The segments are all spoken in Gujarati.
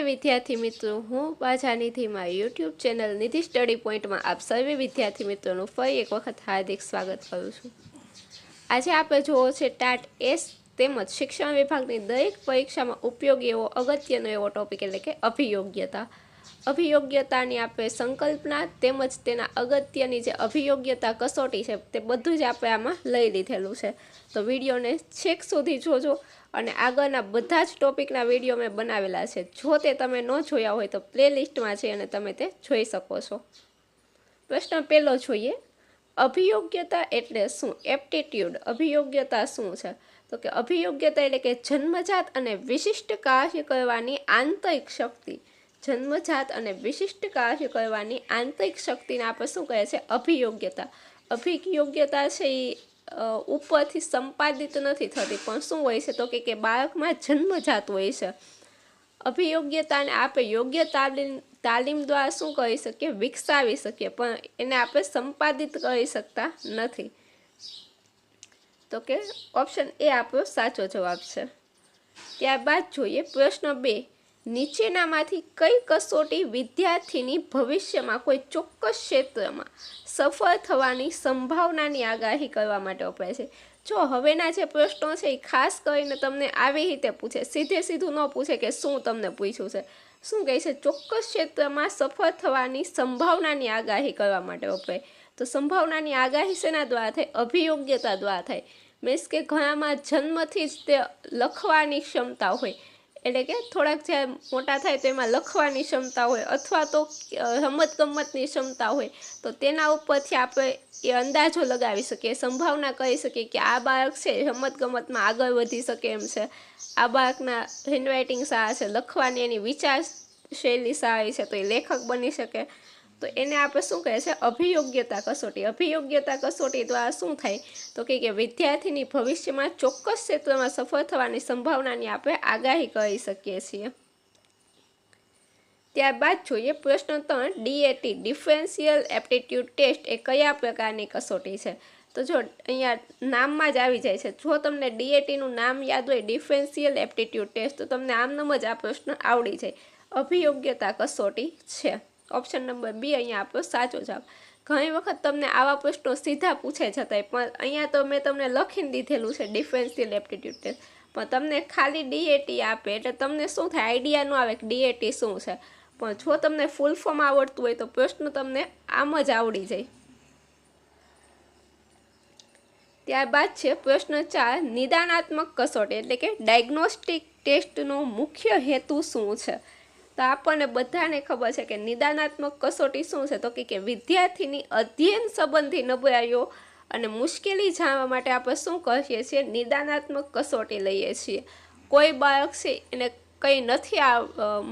विद्यार्थी मित्रों, हूँ पाछा निधि में यूट्यूब चैनल निधि स्टडी पॉइंट में आप सर्वे विद्यार्थी मित्रों फरी एक वखत हार्दिक स्वागत करूँ छूँ। आज आप जोवो छे टाट एस તેમજ શિક્ષણ વિભાગની દરેક પરીક્ષામાં ઉપયોગી એવો અગત્યનો એવો ટોપિક એટલે કે અભિયોગ્યતા। અભિયોગ્યતાની આપણે સંકલ્પના તેમજ તેના અગત્યની જે અભિયોગ્યતા કસોટી છે તે બધું જ આપણે આમાં લઈ લીધેલું છે। તો વિડીયોને છેક સુધી જોજો અને આગળના બધા જ ટોપિકના વિડીયો મેં બનાવેલા છે। જો તે તમે ન જોયા હોય તો પ્લેલિસ્ટમાં છે અને તમે તે જોઈ શકો છો। પ્રશ્ન પહેલો જોઈએ, અભિયોગ્યતા એટલે શું? એપ્ટિટ્યુડ અભિયોગ્યતા શું છે? તો કે અભિયોગ્યતા એટલે કે જન્મજાત અને વિશિષ્ટ કાર્ય કરવાની આંતરિક શક્તિ। જન્મજાત અને વિશિષ્ટ કાર્ય કરવાની આંતરિક શક્તિને આપણે શું કહે છે? અભિયોગ્યતા। અભિયોગ્યતા છે એ ઉપરથી સંપાદિત નથી થતી, પણ શું હોય છે તો કે બાળકમાં જન્મજાત હોય છે। અભિયોગ્યતાને આપણે યોગ્ય તાલીમ દ્વારા શું કરી શકીએ? વિકસાવી શકીએ, પણ એને આપણે સંપાદિત કરી શકતા નથી। તો કે ઓપ્શન એ આપણો સાચો જવાબ છે। ત્યારબાદ જોઈએ પ્રશ્ન 2, નીચેનામાંથી કઈ કસોટી વિદ્યાર્થીની ભવિષ્યમાં કોઈ ચોક્કસ ક્ષેત્રમાં સફળ થવાની સંભાવનાની આગાહી કરવા માટે વપરાય છે? જો હવેના જે પ્રશ્નો છે એ ખાસ કરીને તમને આવી રીતે પૂછે, સીધું ન પૂછે કે શું તમને પૂછ્યું છે, શું કહે છે? ચોક્કસ ક્ષેત્રમાં સફળ થવાની સંભાવનાની આગાહી કરવા માટે વપરાય। તો સંભાવનાની આગાહી શેના દ્વારા થાય? અભિયોગ્યતા દ્વારા થાય। મીન્સ કે ઘણામાં જન્મથી જ તે લખવાની ક્ષમતા હોય, એટલે કે થોડાક જ્યારે મોટા થાય તો એમાં લખવાની ક્ષમતા હોય, અથવા તો રમતગમતની ક્ષમતા હોય, તો તેના ઉપરથી આપણે એ અંદાજો લગાવી શકીએ, સંભાવના કરી શકીએ કે આ બાળક છે રમતગમતમાં આગળ વધી શકે એમ છે, આ બાળકના હેન્ડરાઇટિંગ સારા છે, લખવાની એની વિચાર શૈલી સારી છે તો એ લેખક બની શકે। તો એને આપણે શું કહે છે? અભિયોગ્યતા કસોટી। અભિયોગ્યતા કસોટી દ્વારા શું થાય તો કે વિદ્યાર્થીની ભવિષ્યમાં ચોક્કસ ક્ષેત્રમાં સફળ થવાની સંભાવનાની આપણે આગાહી કરી શકીએ છીએ। ત્યારબાદ જોઈએ પ્રશ્ન 3, ડીએટી ડિફરન્શિયલ એપ્ટિટ્યૂડ ટેસ્ટ એ કયા પ્રકારની કસોટી છે? તો જો અહીંયા નામમાં જ આવી જાય છે, જો તમને ડીએટીનું નામ યાદ હોય, ડિફરન્શિયલ એપ્ટિટ્યૂડ ટેસ્ટ, તો તમને આમનામ જ આ પ્રશ્ન આવડી જાય। અભિયોગ્યતા કસોટી છે। ઓપ્શન નંબર બી અહીંયા આપણો સાચો જવાબ। ઘણી વખત તમને આવા પ્રશ્નો સીધા પૂછે છતાંય પણ અહીંયા તો મેં તમને લખીને દીધેલું છે ડિફરન્શિયલ એપ્ટિટ્યૂડ ટેસ્ટ, પણ તમને ખાલી ડીએટી આપે એટલે તમને શું થાય? આઈડિયા ન આવે કે ડીએટી શું છે, પણ જો તમને ફૂલ ફોર્મ આવડતું હોય તો પ્રશ્ન તમને આમ જ આવડી જાય। ત્યારબાદ છે પ્રશ્ન 4, નિદાનાત્મક કસોટી એટલે કે ડાયગ્નોસ્ટિક ટેસ્ટનો મુખ્ય હેતુ શું છે? તો આપણને બધાને ખબર છે કે નિદાનાત્મક કસોટી શું છે? તો કે વિદ્યાર્થીની અધ્યયન સંબંધી નબળાઈઓ અને મુશ્કેલી જાણવા માટે આપણે શું કરીએ છીએ? નિદાનાત્મક કસોટી લઈએ છીએ। કોઈ બાળક છે એને કંઈ નથી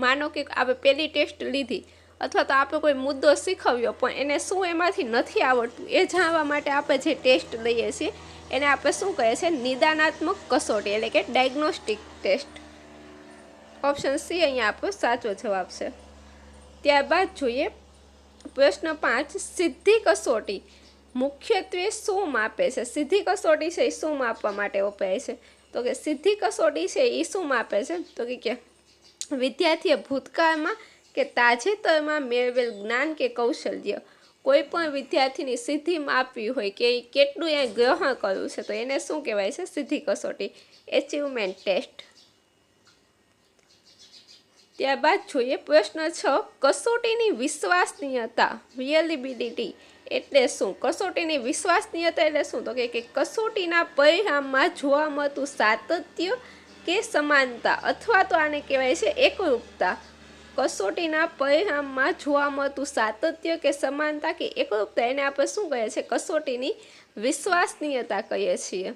માનો કે આપણે પહેલી ટેસ્ટ લીધી અથવા તો આપણે કોઈ મુદ્દો શીખવ્યો પણ એને શું એમાંથી નથી આવડતું એ જાણવા માટે આપણે જે ટેસ્ટ લઈએ છીએ એને આપણે શું કહીએ છીએ? નિદાનાત્મક કસોટી એટલે કે ડાયગ્નોસ્ટિક ટેસ્ટ। ઓપ્શન સી અહીંયા આપણો સાચો જવાબ છે। ત્યારબાદ જોઈએ પ્રશ્ન 5, સિદ્ધિ કસોટી મુખ્યત્વે શું માપે છે? સિદ્ધિ કસોટી છે એ શું માપવા માટે વપરાય છે? તો કે સિદ્ધિ કસોટી છે એ શું માપે છે? તો કે વિદ્યાર્થીએ ભૂતકાળમાં કે તાજેતરમાં મેળવેલ જ્ઞાન કે કૌશલ્ય, કોઈ પણ વિદ્યાર્થીની સિદ્ધિ માપવી હોય કે એ કેટલું એ ગ્રહણ કર્યું છે તો એને શું કહેવાય છે? સિદ્ધિ કસોટી, એચિવમેન્ટ ટેસ્ટ। ત્યારબાદ જોઈએ પ્રશ્ન 6, કસોટીની વિશ્વસનીયતા રિયલિબિલિટી એટલે શું? કસોટીની વિશ્વસનીયતા એટલે શું? તો કે કસોટીના પરિણામમાં જોવા મળતું સાતત્ય કે સમાનતા, અથવા તો આને કહેવાય છે એકરૂપતા। કસોટીના પરિણામમાં જોવા મળતું સાતત્ય કે સમાનતા કે એકરૂપતા, એને આપણે શું કહીએ છીએ? કસોટીની વિશ્વસનીયતા કહીએ છીએ।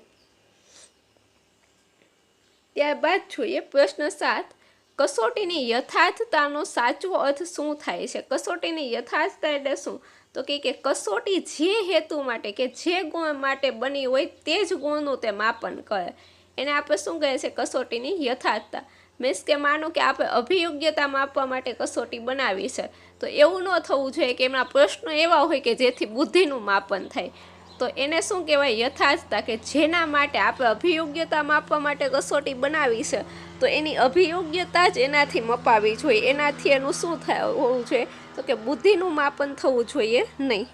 ત્યારબાદ જોઈએ પ્રશ્ન 7, કસોટીની યથાર્થતાનો સાચો અર્થ શું થાય છે? કસોટીની યથાર્થતા એટલે શું? તો કે કસોટી જે હેતુ માટે કે જે ગુણ માટે બની હોય તે જ ગુણનું તે માપન કરે, એને આપણે શું કહીએ છીએ? કસોટીની યથાર્થતા। મીન્સ કે માનો કે આપણે અભિયોગ્યતા માપવા માટે કસોટી બનાવી છે, તો એવું ન થવું જોઈએ કે એમના પ્રશ્નો એવા હોય કે જેથી બુદ્ધિનું માપન થાય। તો એને શું કહેવાય? યથાર્થતા, કે જેના માટે આપણે અભિયોગ્યતા માપવા માટે કસોટી બનાવી છે તો એની અભિયોગ્યતા જ એનાથી મપાવી જોઈએ. એનાથી એનું શું હોવું જોઈએ? તો કે બુદ્ધિનું માપન થવું જોઈએ નહીં.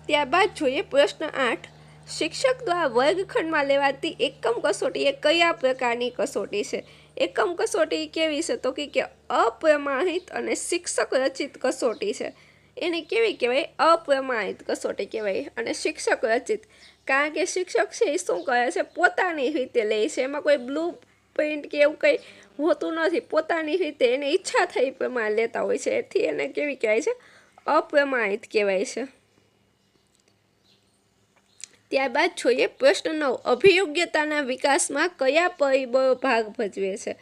ત્યારબાદ જોઈએ પ્રશ્ન 8. શિક્ષક દ્વારા વર્ગખંડમાં લેવાતી એકમ કસોટી એ કયા પ્રકારની કસોટી છે? એકમ કસોટી કેવી છે? તો કે અપ્રમાણિત અને શિક્ષક રચિત કસોટી છે. એને કેવી કહેવાય? અપ્રમાણિત કસોટી કહેવાય અને શિક્ષક રચિત. કારણ કે શિક્ષક છે એ શું કરે છે? પોતાની રીતે લે છે. એમાં કોઈ બ્લુ પ્રિન્ટ કે એવું કંઈ હોતું નથી. પોતાની રીતે એને ઈચ્છા થઈ પ્રમાણે લેતા હોય છે. એથી એને કેવી કહેવાય છે? અપ્રમાણિત કહેવાય છે. ત્યારબાદ જોઈએ પ્રશ્ન 9. અભિયોગ્યતાના વિકાસમાં કયા પરિબળો ભાગ ભજવે છે?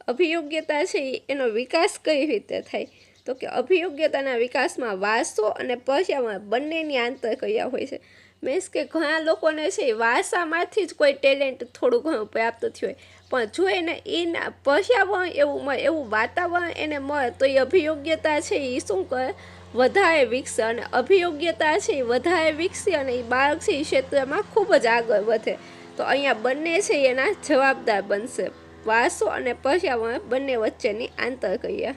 અભિયોગ્યતા છે એનો વિકાસ કઈ રીતે થાય? તો કે અભિયોગ્યતાના વિકાસમાં વારસો અને પર્યાવરણ બંનેની આંતરક્રિયા હોય છે. મીન્સ કે ઘણા લોકોને છે વારસામાંથી જ કોઈ ટેલેન્ટ થોડું ઘણું પ્રાપ્ત થયું હોય, પણ જો એને એના પર્યાવરણ એવું વાતાવરણ એને મળે તો એ અભિયોગ્યતા છે એ શું કરે? વધારે વિકસે. અને અભિયોગ્યતા છે એ વધારે વિકસે અને એ બાળક છે એ ક્ષેત્રમાં ખૂબ જ આગળ વધે. તો અહીંયા બંને છે એના જવાબદાર બનશે. વારસો અને પર્યાવરણ બંને વચ્ચેની આંતરક્રિયા.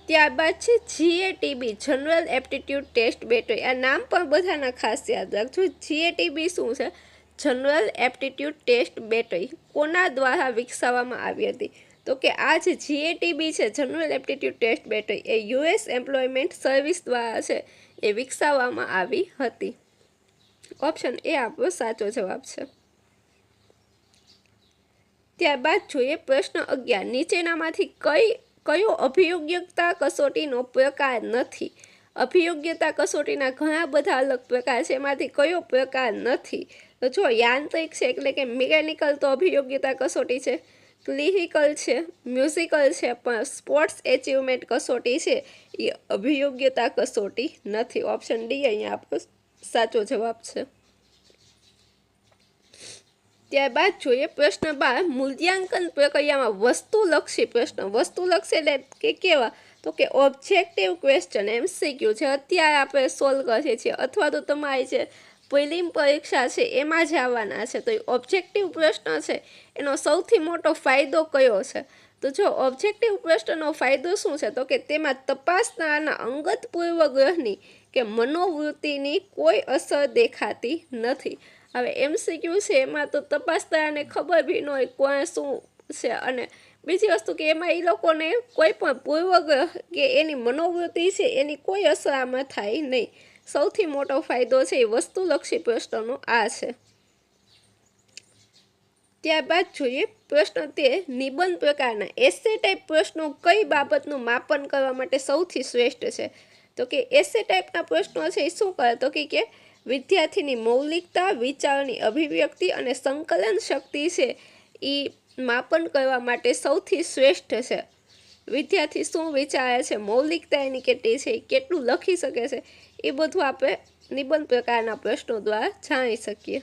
ત્યારબાદ છે GATB, general aptitude test battery. આ નામ પણ બધાના ખાસ યાદ રાખજો. GATB શું છે? જનરલ એપ્ટિટ્યૂડ ટેસ્ટ બેટરી કોના દ્વારા વિકસાવવામાં આવી હતી? તો કે આ જે GATB છે, જનરલ એપ્ટિટ્યૂડ ટેસ્ટ બેટરી, એ US એમ્પ્લોયમેન્ટ સર્વિસ દ્વારા છે એ વિકસાવવામાં આવી હતી. ઓપ્શન એ આપણો સાચો જવાબ છે. ત્યારબાદ જોઈએ પ્રશ્ન 11. નીચેનામાંથી કયો અભિયોગ્યતા કસોટીનો પ્રકાર નથી? અભિયોગ્યતા કસોટીના ઘણા બધા અલગ પ્રકાર છે, એમાંથી કયો પ્રકાર નથી? તો જો યાંત્રિક છે એટલે કે મિકેનિકલ તો અભિયોગ્યતા કસોટી છે, ક્લિનિકલ છે, મ્યુઝિકલ છે, પણ સ્પોર્ટ્સ એચિવમેન્ટ કસોટી છે એ અભિયોગ્યતા કસોટી નથી. ઓપ્શન ડી અહીંયા આપણો સાચો જવાબ છે. ત્યારબાદ જોઈએ પ્રશ્ન 12. મૂલ્યાંકન પ્રક્રિયામાં વસ્તુલક્ષી પ્રશ્ન. વસ્તુલક્ષી એટલે કે કેવા? તો કે ઓબ્જેક્ટિવ ક્વેશ્ચન, MCQ છે અત્યારે આપણે સોલ્વ કરીએ છીએ, અથવા તો તમારી જે પ્રિલિમ પરીક્ષા છે એમાં જ આવવાના છે. તો એ ઓબ્જેક્ટિવ પ્રશ્ન છે એનો સૌથી મોટો ફાયદો કયો છે? તો જો ઓબ્જેક્ટિવ પ્રશ્નનો ફાયદો શું છે? તો કે તેમાં તપાસનારના અંગત પૂર્વગ્રહની કે મનોવૃત્તિની કોઈ અસર દેખાતી નથી. હવે MCQ છે એમાં તો તપાસનારને ખબર બી ન હોય કોણ શું છે, અને બીજી વસ્તુ કે એમાં એ લોકોને કોઈ પણ પૂર્વગ્રહ કે એની મનોવૃત્તિ છે એની કોઈ અસર આમાં થાય નહીં. સૌથી મોટો ફાયદો છે એ વસ્તુલક્ષી પ્રશ્નનો આ છે. ત્યારબાદ જોઈએ પ્રશ્ન 13. નિબંધ પ્રકારના એસે ટાઈપ પ્રશ્નો કઈ બાબતનું માપન કરવા માટે સૌથી શ્રેષ્ઠ છે? તો કે એસે ટાઈપના પ્રશ્નો છે એ શું કરે? તો કે વિદ્યાર્થીની મૌલિકતા, વિચારની અભિવ્યક્તિ અને સંકલન શક્તિ છે એ માપન કરવા માટે સૌથી શ્રેષ્ઠ છે. વિદ્યાર્થી શું વિચારે છે, મૌલિકતા એની કેટલી છે, કેટલું લખી શકે છે, એ બધું આપણે નિબંધ પ્રકારના પ્રશ્નો દ્વારા જાણી શકીએ.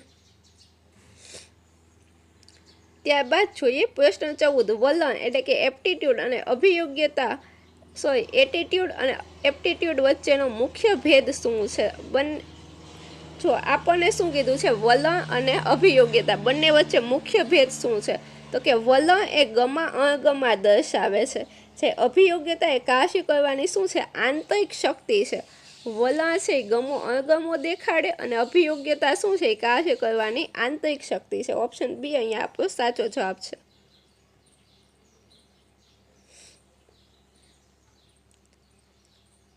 ત્યારબાદ જોઈએ પ્રશ્ન 14. વલણ એટલે કે એપ્ટિટ્યૂડ અને એટીટ્યૂડ અને એપ્ટિટ્યૂડ વચ્ચેનો મુખ્ય ભેદ શું છે? જો આપણને શું કીધું છે? વલણ અને અભિયોગ્યતા બંને વચ્ચે મુખ્ય ભેદ શું છે? તો કે વલણ એ ગમા અણગમા દર્શાવે છે. જે અભિયોગ્યતા એ કાર્ય કરવાની શું છે? આંતરિક શક્તિ છે. વલણ છે એ ગમો અણગમો દેખાડે અને અભિયોગ્યતા શું છે? કાર્ય કરવાની આંતરિક શક્તિ છે. ઓપ્શન બી અહીંયા આપણો સાચો જવાબ છે.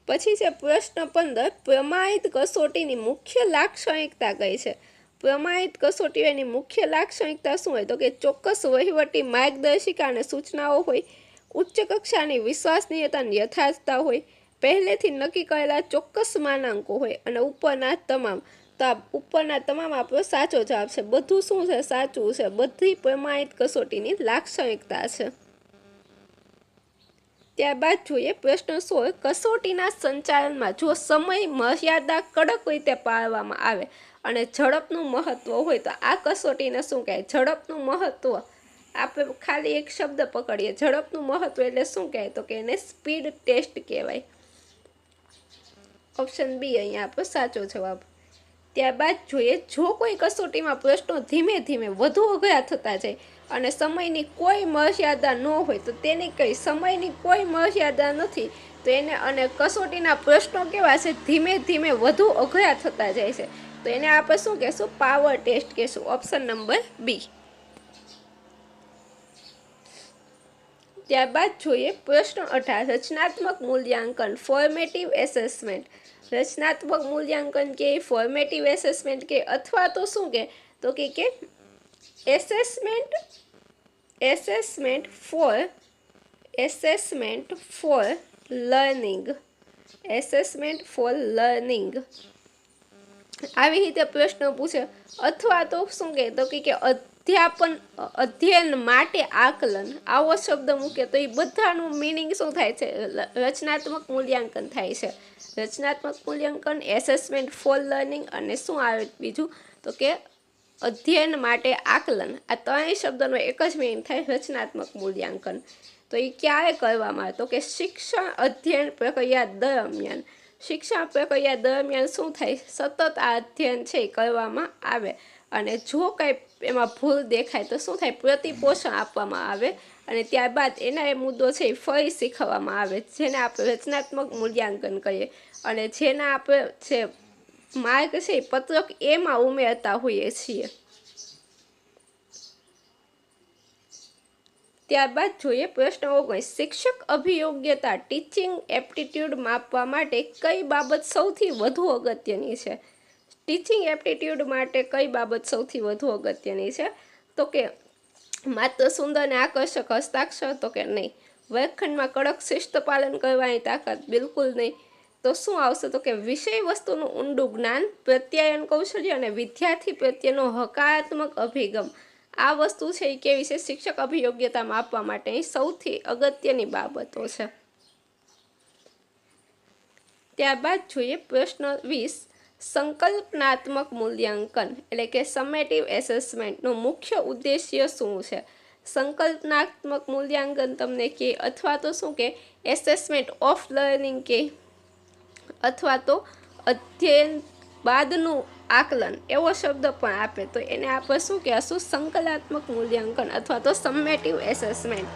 પછી છે પ્રશ્ન 15. પ્રમાણિત કસોટીની મુખ્ય લાક્ષણિકતા કઈ છે? પ્રમાણિત કસોટીઓની મુખ્ય લાક્ષણિકતા શું હોય? તો કે ચોક્કસ વહીવટી માર્ગદર્શિકા અને સૂચનાઓ હોય, ઉચ્ચ કક્ષાની વિશ્વસનીયતા અને યથાર્થતા હોય, પહેલેથી નક્કી કરેલા ચોક્કસ માનાંકો હોય, અને ઉપરના તમામ. તો આ ઉપરના તમામ આપણો સાચો જવાબ છે. બધું શું છે? સાચું છે. બધી પ્રમાણિત કસોટીની લાક્ષણિકતા છે. ત્યારબાદ જોઈએ પ્રશ્ન 16. કસોટીના સંચાલનમાં જો સમય મર્યાદા કડક રીતે પાળવામાં આવે અને ઝડપનું મહત્વ હોય તો આ કસોટીને શું કહે? ઝડપનું મહત્વ. આપણે ખાલી એક શબ્દ પકડીએ, ઝડપનું મહત્વ એટલે શું કહે? તો કે એને સ્પીડ ટેસ્ટ કહેવાય. ઓપ્શન બી અહીંયા આપણો સાચો જવાબ. ત્યારબાદ જોઈએ, જો કોઈ કસોટીમાં પ્રશ્નો ધીમે ધીમે વધુ અઘરા થતા જાય અને સમયની કોઈ મર્યાદા ન હોય તો તેને કઈ સમયની કોઈ મર્યાદા નથી તો એને, અને કસોટીના પ્રશ્નો કેવા છે, ધીમે ધીમે વધુ અઘરા થતા જાય છે, તો એને આપણે શું કહેશું, પાવર ટેસ્ટ કહેશું. Option number B. ત્યારબાદ જોઈએ પ્રશ્ન 18, રચનાત્મક મૂલ્યાંકન ફોર્મેટિવ એસેસમેન્ટ. રચનાત્મક મૂલ્યાંકન કે ફોર્મેટિવ એસેસમેન્ટ કે અથવા તો શું કે, તો કે assessment four learning. Assessment four learning આવી રીતે પ્રશ્ન પૂછે. અથવા તો શું કહે, તો કે અધ્યયન માટે આકલન, આવો શબ્દ મૂકે તો એ બધાનું મિનિંગ શું થાય છે, રચનાત્મક મૂલ્યાંકન થાય છે. રચનાત્મક મૂલ્યાંકન, એસેસમેન્ટ ફોર લર્નિંગ અને શું આવે બીજું, તો કે અધ્યયન માટે આકલન. આ ત્રણેય શબ્દનો એક જ મિનિંગ થાય, રચનાત્મક મૂલ્યાંકન. તો એ ક્યારે કરવામાં આવે, તો કે શિક્ષણ અધ્યયન પ્રક્રિયા દરમિયાન. શિક્ષણ પ્રક્રિયા દરમિયાન શું થાય, સતત આ અધ્યયન છે કરવામાં આવે, અને જો કંઈ એમાં ભૂલ દેખાય તો શું થાય, પ્રતિપોષણ આપવામાં આવે, અને ત્યારબાદ એના એ મુદ્દો છે એ ફરી શીખવવામાં આવે, જેને આપણે રચનાત્મક મૂલ્યાંકન કહીએ. અને જેના આપણે જે માર્ક છે એ પત્રક એમાં ઉમેરતા હોઈએ છીએ. ત્યારબાદ જોઈએ પ્રશ્ન 19, શિક્ષક અભિયોગ્યતા ટીચિંગ એપ્ટિટ્યૂડ માપવા માટે કઈ બાબત સૌથી વધુ અગત્યની છે. ટીચિંગ એપ્ટિટ્યૂડ માટે કઈ બાબત સૌથી વધુ અગત્યની છે, તો કે માત્ર સુંદર અને આકર્ષક હસ્તાક્ષર, તો કે નહીં. વર્ગખંડમાં કડક શિસ્ત પાલન કરવાની તાકાત, બિલકુલ નહીં. તો શું આવશે, તો કે વિષય વસ્તુનું ઊંડું જ્ઞાન, પ્રત્યાયન કૌશલ્ય અને વિદ્યાર્થી પ્રત્યેનો હકારાત્મક અભિગમ. આ વસ્તુ છે એ કેવી છે, શિક્ષક અભિયોગ્યતા માપવા માટેની સૌથી અગત્યની બાબતો છે. ત્યારબાદ જોઈએ પ્રશ્ન 20, સંકલ્પનાત્મક મૂલ્યાંકન એટલે કે સમેટિવ એસેસમેન્ટનો મુખ્ય ઉદ્દેશ્ય શું છે. સંકલ્પનાત્મક મૂલ્યાંકન તમને કે, અથવા તો શું કે એસેસમેન્ટ ઓફ લર્નિંગ કે, અથવા તો અધ્યયન બાદનું આકલન, એવો શબ્દ પણ આપે તો એને આપણે શું કહેશું, સંકલનાત્મક મૂલ્યાંકન અથવા તો સમેટિવ એસેસમેન્ટ.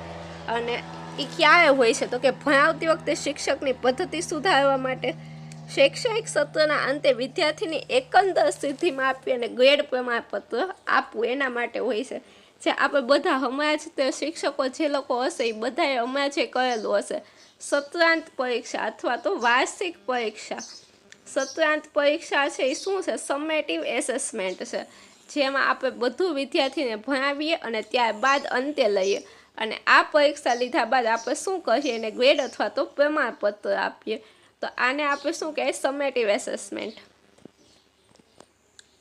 અને એ ક્યારે હોય છે, તો કે ભણાવતી વખતે શિક્ષકની પદ્ધતિ સુધારવા માટે, શૈક્ષણિક સત્રના અંતે વિદ્યાર્થીની એકંદર સિદ્ધિ માપી અને ગ્રેડ પ્રમાણપત્ર આપવું, એના માટે હોય છે. જે આપણે બધા હમણાં જ તે શિક્ષકો જે લોકો હશે એ બધાએ હમણાં જે કરેલું હશે, સત્રાંત પરીક્ષા અથવા તો વાર્ષિક પરીક્ષા. સત્રાંત પરીક્ષા છે એ શું છે, સમેટિવ એસેસમેન્ટ છે, જેમાં આપણે બધું વિદ્યાર્થીને ભણાવીએ અને ત્યારબાદ અંતે લઈએ, અને આ પરીક્ષા લીધા બાદ આપણે શું કરીએ, એને ગ્રેડ અથવા તો પ્રમાણપત્ર આપીએ. તો આને આપણે શું કહેવાય, સમેટિવ એસેસમેન્ટ.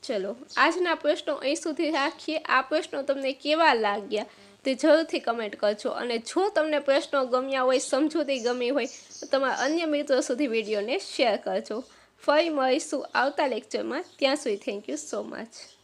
ચલો આજના પ્રશ્નો અહીં સુધી રાખીએ. આ પ્રશ્નો તમને કેવા લાગ્યા તે જરૂરથી કમેન્ટ કરજો, અને જો તમને પ્રશ્નો ગમ્યા હોય, સમજૂતી ગમી હોય તો તમારા અન્ય મિત્રો સુધી વિડીયોને શેર કરજો. ફરી મળીશું આવતા લેક્ચરમાં. ત્યાં સુધી થેન્ક યુ સો મચ.